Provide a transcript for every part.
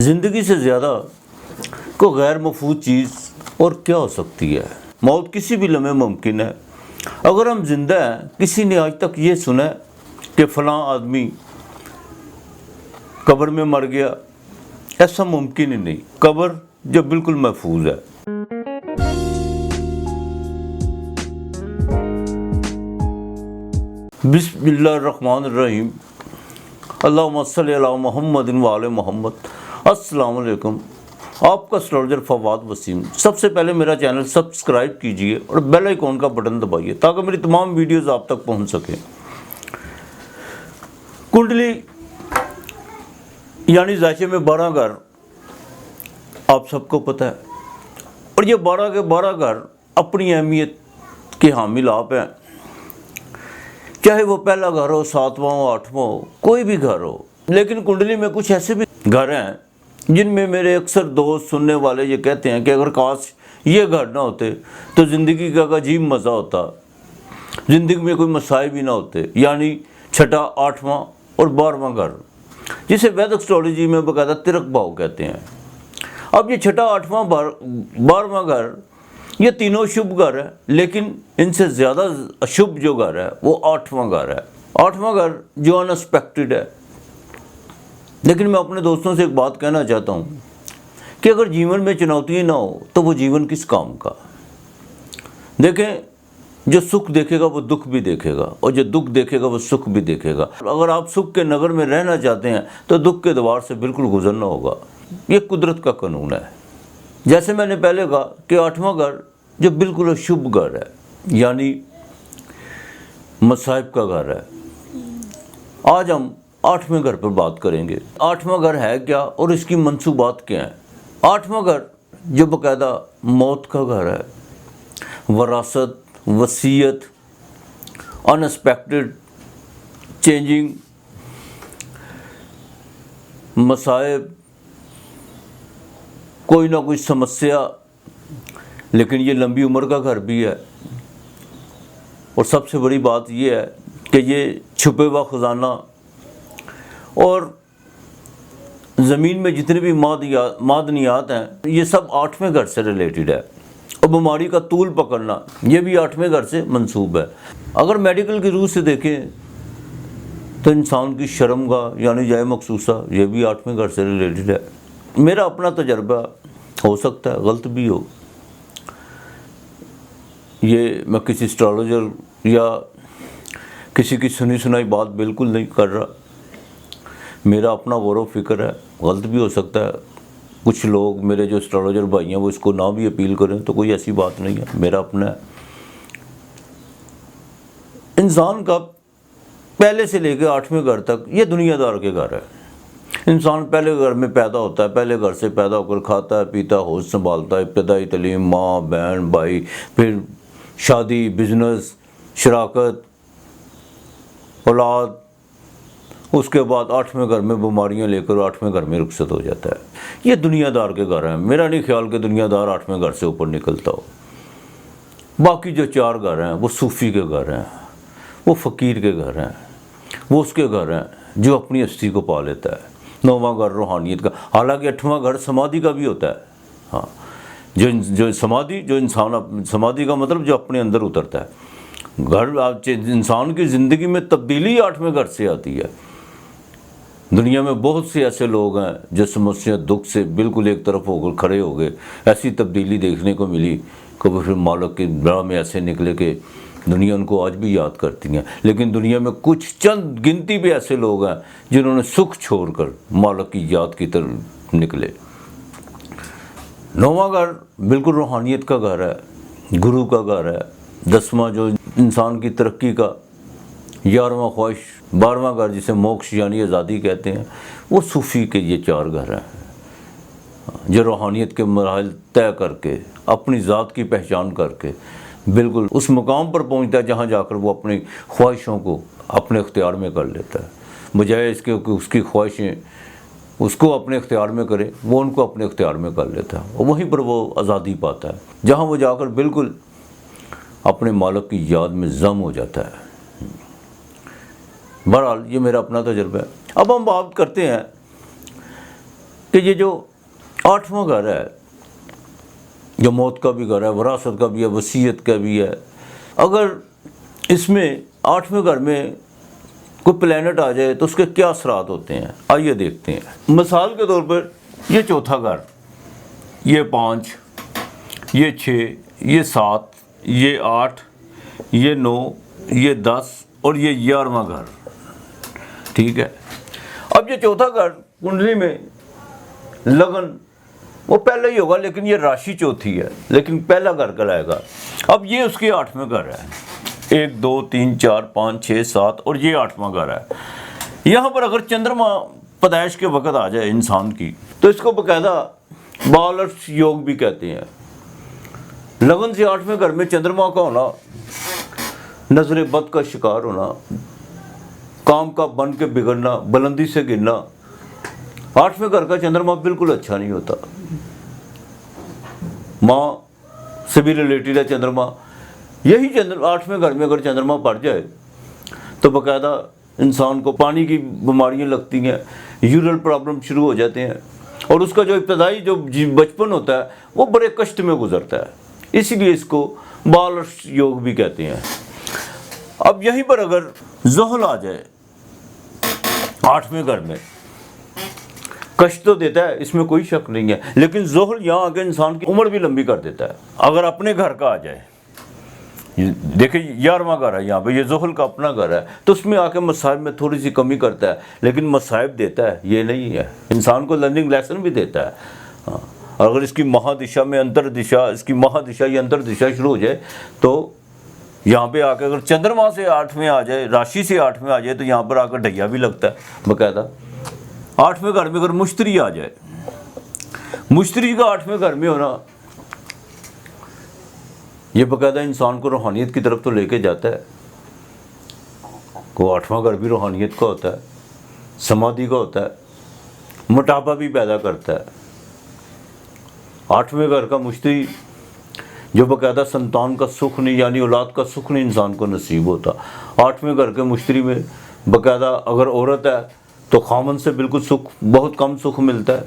ज़िंदगी से ज़्यादा को गैर महफूज चीज़ और क्या हो सकती है। मौत किसी भी लम्हे मुमकिन है। अगर हम जिंदा हैं, किसी ने आज तक ये सुना है कि फ़लाँ आदमी कब्र में मर गया? ऐसा मुमकिन ही नहीं। कब्र जो बिल्कुल महफूज है। बिस्मिल्लाहिर्रहमानिर्रहीम। अल्लाहुम्मा सल्लि अला मुहम्मदिन व आले मुहम्मद। अस्सलाम वालेकुम। आपका एस्ट्रोलॉजर फवाद वसीम। सबसे पहले मेरा चैनल सब्सक्राइब कीजिए और बेल आइकॉन का बटन दबाइए ताकि मेरी तमाम वीडियोस आप तक पहुंच सकें। कुंडली यानी ज़ायचे में 12 घर आप सबको पता है, और ये 12 के 12 घर अपनी अहमियत के हामिल आप हैं। चाहे वो पहला घर हो, 7वां हो, 8वां हो, कोई भी घर हो। लेकिन कुंडली में कुछ ऐसे भी घर हैं जिनमें मेरे अक्सर दोस्त सुनने वाले ये कहते हैं कि अगर काश ये घर ना होते तो ज़िंदगी का अजीब मज़ा होता, ज़िंदगी में कोई मसाइब भी ना होते। यानी छठा, 8वां और 12वां घर, जिसे वैदिक एस्ट्रोलॉजी में बाकायदा तिरक भाव कहते हैं। अब ये छठा, 8वां, 12वां घर, ये तीनों शुभ घर है, लेकिन इनसे ज़्यादा अशुभ जो घर है वो 8वां घर है। 8वां घर जो अनएक्सपेक्टेड है। लेकिन मैं अपने दोस्तों से एक बात कहना चाहता हूँ कि अगर जीवन में चुनौतियाँ ना हो तो वो जीवन किस काम का। देखें, जो सुख देखेगा वो दुख भी देखेगा, और जो दुख देखेगा वो सुख भी देखेगा। अगर आप सुख के नगर में रहना चाहते हैं तो दुख के द्वार से बिल्कुल गुजरना होगा। ये कुदरत का कानून है। जैसे मैंने पहले कहा कि 8वां घर जो बिल्कुल अशुभ घर है, यानी मसाइब का घर है। आज हम 8वें घर पर बात करेंगे। 8वां घर है क्या और इसकी मंसूबात क्या हैं। 8वां घर जो बाकायदा मौत का घर है, वरासत, वसीयत, अनएक्सपेक्टेड चेंजिंग, मसाइब, कोई ना कोई समस्या। लेकिन ये लंबी उम्र का घर भी है। और सबसे बड़ी बात ये है कि ये छुपे हुआ ख़जाना, और ज़मीन में जितने भी मादनियात हैं ये सब 8वें घर से रिलेटेड है। और बीमारी का तूल पकड़ना ये भी 8वें घर से मंसूब है। अगर मेडिकल की रूह से देखें तो इंसान की शर्मगाह यानी जाए मखसूसा, ये भी 8वें घर से रिलेटेड है। मेरा अपना तजर्बा हो सकता है गलत भी हो। ये मैं किसी एस्ट्रोलॉजर या किसी की सुनी सुनाई बात बिल्कुल नहीं कर रहा। मेरा अपना गौर व फिक्र है, गलत भी हो सकता है। कुछ लोग मेरे जो एस्ट्रोलॉजर भाई हैं वो इसको ना भी अपील करें तो कोई ऐसी बात नहीं है, मेरा अपना है। इंसान का पहले से लेकर 8वें घर तक ये दुनियादार के घर है। इंसान पहले घर में पैदा होता है, पहले घर से पैदा होकर खाता है, पीता, होश संभालता है, इब्तदाई तालीम, माँ, बहन, भाई, फिर शादी, बिजनेस, शराकत, औलाद। उसके बाद 8वें घर में बीमारियां लेकर 8वें घर में रुखसत हो जाता है। ये दुनियादार के घर हैं। मेरा नहीं ख्याल कि दुनियादार 8वें घर से ऊपर निकलता हो। बाकी जो 4 घर हैं वो सूफ़ी के घर हैं, वो फ़कीर के घर हैं, वो उसके घर हैं जो अपनी हस्ती को पा लेता है। 9वां घर रूहानियत का। हालांकि 8वां घर समाधि का भी होता है। हाँ, जो समाधि, जो इंसान, समाधि का मतलब जो अपने अंदर उतरता है। घर इंसान की ज़िंदगी में तब्दीली 8वें घर से आती है। दुनिया में बहुत से ऐसे लोग हैं जो समस्या, दुख से बिल्कुल एक तरफ होकर खड़े हो गए। ऐसी तब्दीली देखने को मिली कि वो फिर मालिक के दर में ऐसे निकले कि दुनिया उनको आज भी याद करती हैं। लेकिन दुनिया में कुछ चंद गिनती भी ऐसे लोग हैं जिन्होंने सुख छोड़कर मालिक की याद की तरफ निकले। 9वां घर बिल्कुल रूहानियत का घर है, गुरु का घर है। 10वां जो इंसान की तरक्की का, 11वां ख्वाहिश, 12वां घर जिसे मोक्ष यानी आज़ादी कहते हैं, वो सूफ़ी के ये 4 घर हैं जो रूहानियत के मराहिल तय करके, अपनी ज़ात की पहचान करके बिल्कुल उस मुकाम पर पहुंचता है जहां जाकर वो अपनी ख्वाहिशों को अपने इख्तियार में कर लेता है। बजाय इसके कि उसकी ख्वाहिशें उसको अपने इख्तियार में करे, वो उनको अपने इख्तियार में कर लेता है, और वहीं पर वो आज़ादी पाता है जहाँ वो जाकर बिल्कुल अपने मालिक की याद में ज़म हो जाता है। बहरहाल ये मेरा अपना तजर्बा है। अब हम बात करते हैं کہ یہ جو 8واں گھر ہے، جو موت کا بھی گھر ہے، وراثت کا بھی ہے، وصیت کا بھی ہے، اگر اس میں 8ویں گھر میں کوئی پلینٹ آ جائے تو اس کے کیا اثرات ہوتے ہیں، آئیے دیکھتے ہیں۔ مثال کے طور پر یہ چوتھا گھر، یہ 5، یہ 6، یہ 7، یہ 8، یہ 9، یہ 10 اور یہ 11واں گھر، ٹھیک ہے۔ اب یہ چوتھا گھر کنڈلی میں لگن وہ پہلے ہی ہوگا، لیکن یہ راشی چوتھی ہے، لیکن پہلا گھر کہلائے گا۔ اب یہ اس کے 8ویں گھر ہے، 1 2 3 4 5 6 7 اور یہ 8واں گھر ہے۔ یہاں پر اگر چندرما پیدائش کے وقت آ جائے انسان کی تو اس کو باقاعدہ بالرس یوگ بھی کہتے ہیں۔ لگن سے 8ویں گھر میں چندرما کا ہونا، نظر بد کا شکار ہونا، کام کا بن کے بگڑنا، بلندی سے گرنا۔ 8ویں گھر کا چندرما بالکل اچھا نہیں ہوتا، ماں سے بھی ریلیٹڈ ہے چندرما۔ یہی 8ویں گھر میں اگر چندرما پڑ جائے تو باقاعدہ انسان کو پانی کی بیماریاں لگتی ہیں، یورل پرابلم شروع ہو جاتے ہیں، اور اس کا جو ابتدائی جو بچپن ہوتا ہے وہ بڑے کشٹ میں گزرتا ہے، اسی لیے اس کو بالرس یوگ بھی کہتے ہیں۔ اب یہیں پر اگر زحل آ جائے 8ویں گھر میں، کشٹ تو دیتا ہے، اس میں کوئی شک نہیں ہے، لیکن زحل یہاں آ کے انسان کی عمر بھی لمبی کر دیتا ہے اگر اپنے گھر کا آ جائے۔ دیکھیں 11واں گھر ہے یہاں پہ، یہ زحل کا اپنا گھر ہے، تو اس میں آ کے مصائب میں تھوڑی سی کمی کرتا ہے، لیکن مصائب دیتا ہے، یہ نہیں ہے، انسان کو لرننگ لیسن بھی دیتا ہے۔ ہاں، اگر اس کی مہادشا میں انتر دشا، اس کی مہادشا یا انتر دشا شروع ہو جائے تو یہاں پہ آ کے اگر چندرما سے 8ویں آ جائے، راشی سے 8ویں آ جائے تو یہاں پر آ کر ڈھیا بھی لگتا ہے باقاعدہ۔ 8ویں گھر میں اگر مشتری آ جائے، مشتری کا 8ویں گھر میں ہونا یہ باقاعدہ انسان کو روحانیت کی طرف تو لے کے جاتا ہے، کو 8واں گھر بھی روحانیت کا ہوتا ہے، سمادھی کا ہوتا ہے، موٹاپا بھی پیدا کرتا ہے۔ 8ویں گھر کا مشتری جو باقاعدہ سنتان کا سکھ نہیں، یعنی اولاد کا سکھ نہیں انسان کو نصیب ہوتا۔ 8ویں گھر کے مشتری میں باقاعدہ اگر عورت ہے تو خامن سے بالکل سکھ، بہت کم سکھ ملتا ہے،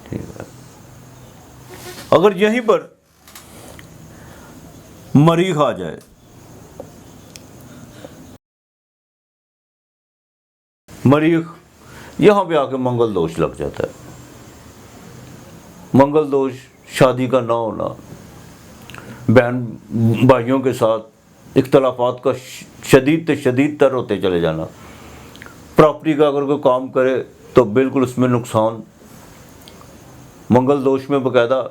ٹھیک ہے۔ اگر یہیں پر مریخ آ جائے، مریخ یہاں پہ آ کے منگل دوش لگ جاتا ہے۔ منگل دوش شادی کا نہ ہونا، بہن بھائیوں کے ساتھ اختلافات کا شدید سے شدید تر ہوتے چلے جانا، پراپرٹی کا اگر کوئی کام کرے تو بالکل اس میں نقصان۔ منگل دوش میں باقاعدہ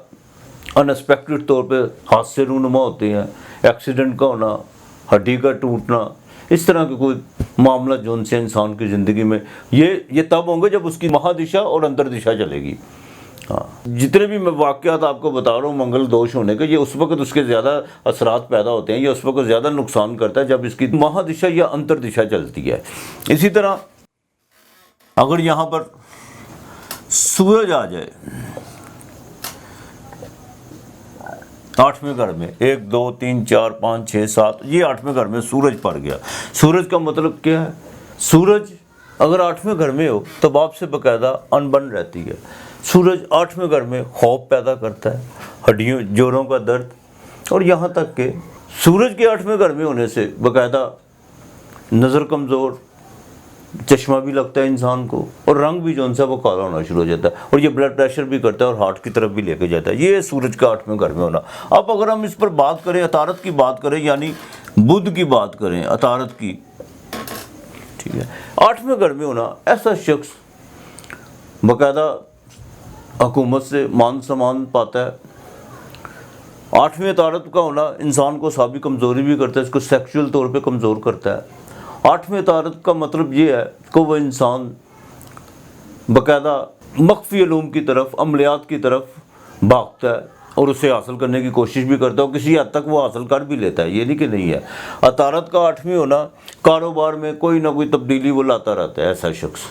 ان ایکسپیکٹڈ طور پہ حادثے رونما ہوتے ہیں، ایکسیڈنٹ کا ہونا، ہڈی کا ٹوٹنا، اس طرح کے کوئی معاملہ جو ان سے انسان کی زندگی میں یہ تب ہوں گے جب اس کی مہادشا اور انتر دشا چلے گی۔ ہاں، جتنے بھی میں واقعات آپ کو بتا رہا ہوں منگل دوش ہونے کے، یہ اس وقت اس کے زیادہ اثرات پیدا ہوتے ہیں، یہ اس وقت زیادہ نقصان کرتا ہے جب اس کی مہادشا یا انتر دشا چلتی ہے۔ اسی طرح اگر یہاں پر سورج آ جائے 8ویں گھر میں، 1 2 3 4 5 6 7، یہ 8ویں گھر میں سورج پڑ گیا۔ سورج کا مطلب کیا ہے؟ سورج اگر 8ویں گھر میں ہو تو باپ سے باقاعدہ انبن رہتی ہے۔ سورج 8ویں گھر میں خوف پیدا کرتا ہے، ہڈیوں جوڑوں کا درد، اور یہاں تک کہ سورج کے 8ویں گھر میں ہونے سے باقاعدہ نظر کمزور، چشمہ بھی لگتا ہے انسان کو، اور رنگ بھی جو ان سے وہ کالا ہونا شروع ہو جاتا ہے، اور یہ بلڈ پریشر بھی کرتا ہے اور ہارٹ کی طرف بھی لے کے جاتا ہے۔ یہ سورج کا 8ویں گھر میں ہونا۔ اب اگر ہم اس پر بات کریں، عطارد کی بات کریں، یعنی بدھ کی بات کریں، عطارد کی، ٹھیک ہے، 8ویں گھر میں ہونا، ایسا شخص باقاعدہ حکومت سے مان سمان پاتا ہے۔ 8ویں عطارد کا ہونا انسان کو اعصابی کمزوری بھی کرتا ہے، اس کو سیکشول طور پہ کمزور کرتا ہے۔ 8ویں عطارد کا مطلب یہ ہے کہ وہ انسان باقاعدہ مخفی علوم کی طرف، عملیات کی طرف بھاگتا ہے اور اسے حاصل کرنے کی کوشش بھی کرتا ہے، اور کسی حد تک وہ حاصل کر بھی لیتا ہے، یہ نہیں کہ نہیں ہے۔ عطارد کا 8ویں ہونا، کاروبار میں کوئی نہ کوئی تبدیلی وہ لاتا رہتا ہے ایسا شخص،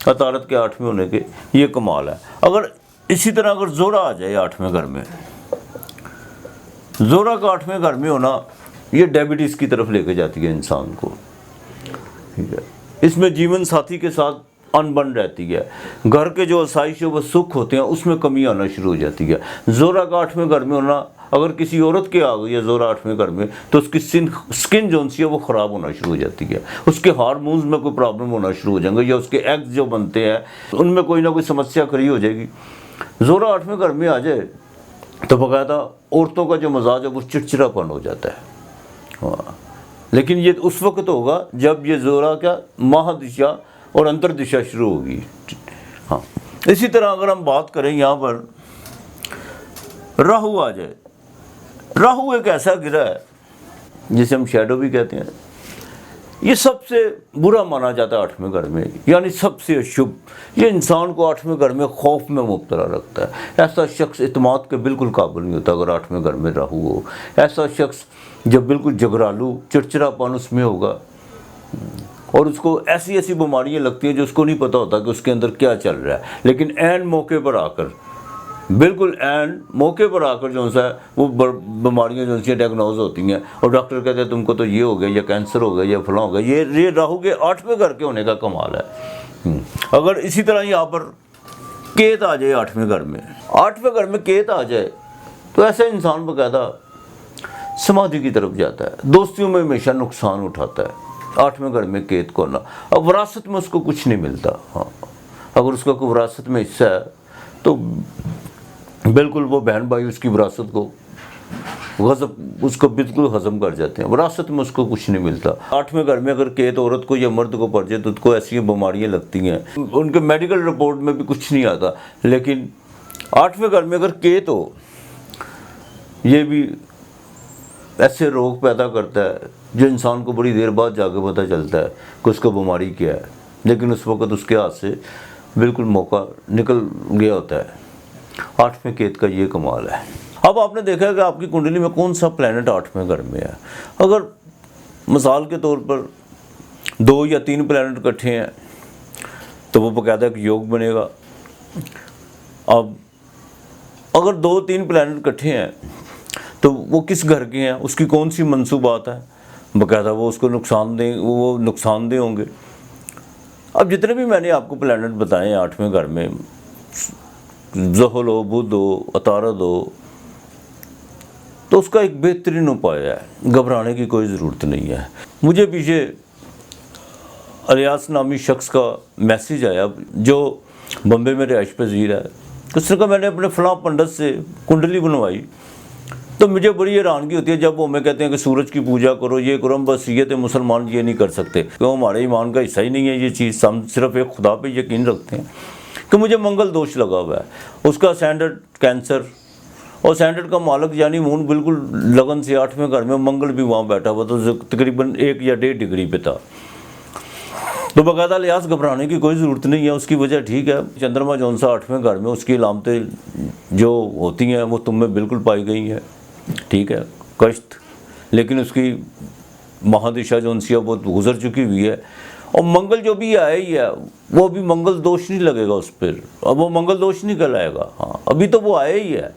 عطارد کے 8ویں ہونے کے یہ کمال ہے۔ اگر اسی طرح اگر زورا آ جائے 8ویں گھر میں، زورا کا 8ویں گھر میں ہونا یہ ڈائبٹیز کی طرف لے کے جاتی ہے انسان کو، ٹھیک ہے۔ اس میں جیون ساتھی کے ساتھ अनबन रहती है, घर के जो आसाइश व सुख होते हैं उसमें कमी आना शुरू हो जाती है। ज़ोरा का 8वें घर में होना, अगर किसी औरत के आ गई है ज़ोरा 8वें घर में, तो उसकी स्किन जो सी है वो ख़राब होना शुरू हो जाती है, उसके हार्मोन्स में कोई प्रॉब्लम होना शुरू हो जाएंगे, या उसके एग्स जो बनते हैं उनमें कोई ना कोई समस्या खड़ी हो जाएगी। ज़ोरा 8वें घर में आ जाए तो बाकायदा औरतों का जो मजाज है वो चिड़चिड़ापन हो जाता है। हाँ, लेकिन ये उस वक्त होगा जब ये ज़ोरा का महादिशा और अंतर दिशा शुरू होगी। हाँ, इसी तरह अगर हम बात करें यहाँ पर राहु आ जाए, राहु एक ऐसा गिरा है जिसे हम शैडो भी कहते हैं, ये सबसे बुरा माना जाता है 8वें घर में, यानी सबसे अशुभ। ये इंसान को 8वें घर में खौफ में मुब्तला रखता है। ऐसा शख्स इत्मीनान के बिल्कुल काबिल नहीं होता अगर 8वें घर में राहु हो। ऐसा शख्स जब बिल्कुल जगरालू चिड़चिड़ापन उसमें होगा, और उसको ऐसी ऐसी बीमारियां लगती हैं जो उसको नहीं पता होता कि उसके अंदर क्या चल रहा है, लेकिन ऐन मौके पर आकर, बिल्कुल ऐन मौके पर आकर जो सा वो बीमारियां जो सी डायग्नोज होती हैं, और डॉक्टर कहते हैं तुमको तो ये हो गया, या कैंसर हो गया, या फलां हो गया। ये राहु के 8वें घर के होने का कमाल है। अगर इसी तरह यहाँ पर केत आ जाए 8वें घर में, 8वें घर में केत आ जाए तो ऐसा इंसान बाकायदा समाधि की तरफ जाता है, दोस्तियों में हमेशा नुकसान उठाता है। 8वें घर में केत को ना, अब विरासत में उसको कुछ नहीं मिलता। हाँ, अगर उसका कोई विरासत में हिस्सा है तो बिल्कुल वो बहन भाई उसकी विरासत को गज़ब उसको बिल्कुल हज़म कर जाते हैं, विरासत में उसको कुछ नहीं मिलता। 8वें घर में अगर केत औरत को या मर्द को पड़ जाए तो उसको ऐसी बीमारियां लगती हैं, उनके मेडिकल रिपोर्ट में भी कुछ नहीं आता। लेकिन 8वें घर में अगर केत हो, ये भी ऐसे रोग पैदा करता है जो इंसान को बड़ी देर बाद जाके पता चलता है कि उसको बीमारी क्या है, लेकिन उस वक़्त उसके हाथ से बिल्कुल मौका निकल गया होता है। 8वें केत का ये कमाल है। अब आपने देखा कि आपकी कुंडली में कौन सा प्लैनेट 8वें घर में है। अगर मिसाल के तौर पर 2 या 3 प्लैनेट इकट्ठे हैं तो वो बाकायदा एक योग बनेगा। अब अगर 2-3 प्लैनेट इकट्ठे हैं तो वो किस घर के हैं, उसकी कौन सी मनसूबात है, बाकायदा वो उसको नुकसानदेह होंगे। अब जितने भी मैंने आपको प्लैनेट बताए हैं 8वें घर में, ज़ुहल हो, बुध हो, अतारद हो, तो उसका एक बेहतरीन उपाय है, घबराने की कोई ज़रूरत नहीं है। मुझे पीछे अलियास नामी शख्स का मैसेज आया जो बम्बे में रिहाइश पजीर है। उसने कहा मैंने अपने फलां पंडित से कुंडली बनवाई, तो मुझे बड़ी हैरानगी होती है जब वो हमें कहते हैं कि सूरज की पूजा करो, ये करो। हम बस ये मुसलमान ये नहीं कर सकते, क्यों हमारे ईमान का हिस्सा ही नहीं है ये चीज़। हम सिर्फ एक खुदा पे यकीन रखते हैं। कि मुझे मंगल दोष लगा हुआ है, उसका स्टैंडर्ड कैंसर, और स्टैंडर्ड का मालक यानी मून बिल्कुल लगन से 8वें घर में, मंगल भी वहाँ बैठा हुआ, तो तकरीबन 1 या 1.5 डिग्री पे था। तो बाकायदा लिहाज घबराने की कोई ज़रूरत नहीं है। उसकी वजह ठीक है, चंद्रमा जौन सा 8वें घर में, उसकी अलामतें जो होती हैं वो तुम में बिल्कुल पाई गई हैं, ठीक है, कष्ट, लेकिन उसकी महादिशा जो सी है वो गुजर चुकी हुई है। और मंगल जो भी आया ही है वो भी मंगल दोष नहीं लगेगा उस पर, अब वो मंगल दोष नहीं कहलाएगा। हाँ, अभी तो वो आया ही है,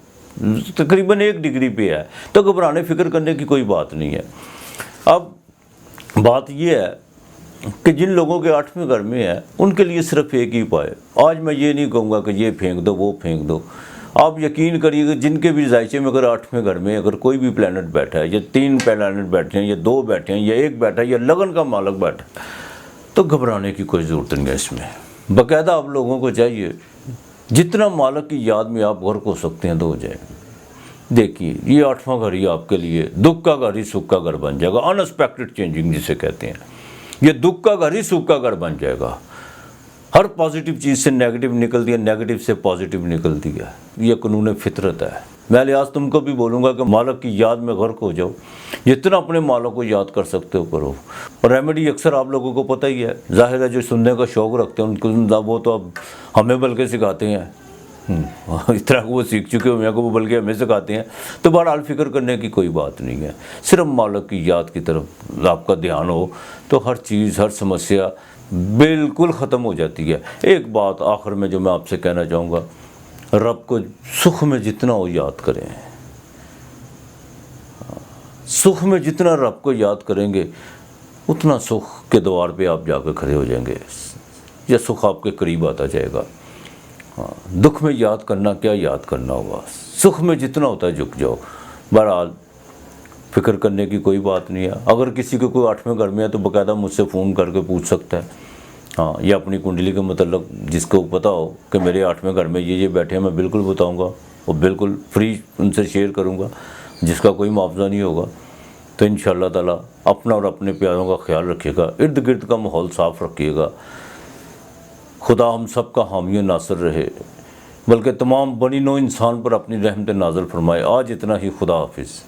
तकरीबन 1 डिग्री पे है, तो घबराने फिक्र करने की कोई बात नहीं है। अब बात ये है कि जिन लोगों के 8वें घर में है उनके लिए सिर्फ एक ही उपाय। आज मैं ये नहीं कहूँगा कि ये फेंक दो वो फेंक दो, आप यकीन करिए कि जिनके भी जायचे में अगर 8वें घर में अगर कोई भी प्लैनेट बैठा है, या 3 प्लैनेट बैठे हैं, या 2 बैठे हैं, या 1 बैठा है, या लगन का मालक बैठा है, तो घबराने की कोई ज़रूरत नहीं है इसमें। बाकायदा आप लोगों को चाहिए जितना मालक की याद में आप गर्क हो सकते हैं तो हो जाए। देखिए ये 8वां घर ही आपके लिए दुख का घर ही सुख का घर बन जाएगा। अनएक्सपेक्टेड चेंजिंग जिसे कहते हैं, ये दुख का घर ही सुख का घर बन जाएगा। हर पॉजिटिव चीज़ से नेगेटिव निकलती है, नेगेटिव से पॉजिटिव निकलती है, ये कानून फितरत है। मैं लिहाज तुमको भी बोलूँगा कि मालक की याद में गर्क हो जाओ, जितना अपने मालक को याद कर सकते हो करो। और रेमेडी अक्सर आप लोगों को पता ही है, जाहिर है जो सुनने का शौक़ रखते हैं उनको वो तो अब हमें बल्कि सिखाते हैं, इस तरह वो सीख चुके हो, मेरे को वो बल्कि हमें सिखाते हैं। तो बहरहाल फ़िक्र करने की कोई बात नहीं है, सिर्फ मालक की याद की तरफ आपका ध्यान हो तो हर चीज़ हर समस्या बिल्कुल ख़त्म हो जाती है। एक बात आखिर में जो मैं आपसे कहना चाहूँगा, रब को सुख में जितना हो याद करें, सुख में जितना रब को याद करेंगे उतना सुख के द्वार पे आप जाकर खड़े हो जाएंगे। یا سکھ آپ کے قریب آتا جائے گا. ہاں دکھ میں یاد کرنا کیا یاد کرنا ہوگا, سکھ میں جتنا ہوتا ہے جھک جاؤ. بہرحال فکر کرنے کی کوئی بات نہیں ہے. اگر کسی کو کوئی 8ویں گھر میں ہے تو باقاعدہ مجھ سے فون کر کے پوچھ سکتا ہے. ہاں یا اپنی کنڈلی کے متعلق جس کو پتہ ہو کہ میرے 8ویں گھر میں یہ بیٹھے ہیں, میں بالکل بتاؤں گا, اور بالکل فری ان سے شیئر کروں گا. جس کا کوئی معاوضہ نہیں ہوگا تو انشاءاللہ تعالیٰ اپنا اور اپنے پیاروں کا خیال رکھیے گا. ارد گرد کا ماحول صاف رکھیے گا. خدا ہم سب کا حامی و ناصر رہے, بلکہ تمام بنی نوع انسان پر اپنی رحمت نازل فرمائے. آج اتنا ہی. خدا حافظ.